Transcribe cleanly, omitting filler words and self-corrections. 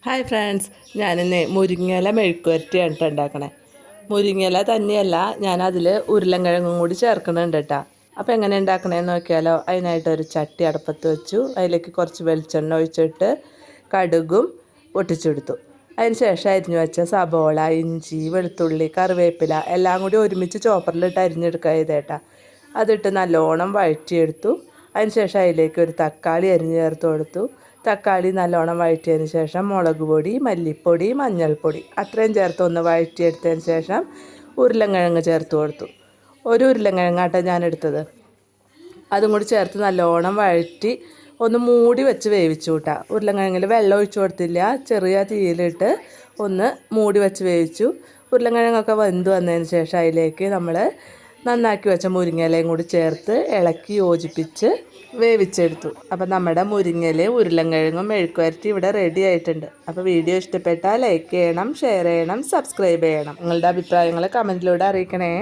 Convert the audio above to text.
Hi friends, ഞാനിന്ന് മുരിങ്ങയില മെഴുക്കുവരട്ടിയാണ് കേട്ടോ ഉണ്ടാക്കണേ. മുരിങ്ങയില തന്നെയല്ല, ഞാനതിൽ ഉരുളൻകിഴങ്ങും കൂടി ചേർക്കുന്നുണ്ട് കേട്ടോ. അപ്പോൾ എങ്ങനെ ഉണ്ടാക്കണേന്ന് നോക്കിയാലോ. അതിനായിട്ടൊരു ചട്ടി അടുപ്പത്ത് വെച്ചു. അതിലേക്ക് കുറച്ച് വെളിച്ചെണ്ണ ഒഴിച്ചിട്ട് കടുകും പൊട്ടിച്ചെടുത്തു. അതിന് ശേഷം അരിഞ്ഞു വെച്ച സബോള, ഇഞ്ചി, വെളുത്തുള്ളി, കറിവേപ്പില എല്ലാം കൂടി ഒരുമിച്ച് ചോപ്പറിലിട്ട് അരിഞ്ഞെടുക്കുക ചെയ്തേട്ടാ. അതിട്ട് നല്ലോണം വഴറ്റിയെടുത്തു. അതിന് ശേഷം അതിലേക്ക് ഒരു തക്കാളി അരിഞ്ഞ് ചേർത്ത് കൊടുത്തു. തക്കാളി നല്ലോണം വഴറ്റിയതിന് ശേഷം മുളക് പൊടി, മല്ലിപ്പൊടി, മഞ്ഞൾപ്പൊടി അത്രയും ചേർത്ത് ഒന്ന് വഴറ്റിയെടുത്തതിന് ശേഷം ഉരുളൻകിഴങ്ങ് ചേർത്ത് കൊടുത്തു. ഒരു ഉരുളൻകിഴങ്ങാട്ടോ ഞാൻ എടുത്തത്. അതും കൂടി ചേർത്ത് നല്ലോണം വഴറ്റി ഒന്ന് മൂടി വെച്ച് വേവിച്ചു കൂട്ടാം. ഉരുളൻകിഴങ്ങിൽ വെള്ളം ഒഴിച്ചു കൊടുത്തില്ല, ചെറിയ തീയിലിട്ട് ഒന്ന് മൂടി വെച്ച് വേവിച്ചു. ഉരുളൻകിഴങ്ങൊക്കെ വെന്ത് വന്നതിന് ശേഷം അതിലേക്ക് നമ്മൾ നന്നാക്കി വെച്ച മുരിങ്ങയിലയും കൂടി ചേർത്ത് ഇളക്കി യോജിപ്പിച്ച് വേവിച്ചെടുത്തു. അപ്പോൾ നമ്മുടെ മുരിങ്ങയിലയും ഉരുളൻകിഴങ്ങും മെഴുക്കുവരട്ടി ഇവിടെ റെഡി ആയിട്ടുണ്ട്. അപ്പോൾ വീഡിയോ ഇഷ്ടപ്പെട്ടാൽ ലൈക്ക് ചെയ്യണം, ഷെയർ ചെയ്യണം, സബ്സ്ക്രൈബ് ചെയ്യണം. നിങ്ങളുടെ അഭിപ്രായങ്ങൾ കമൻറ്റിലൂടെ അറിയിക്കണേ.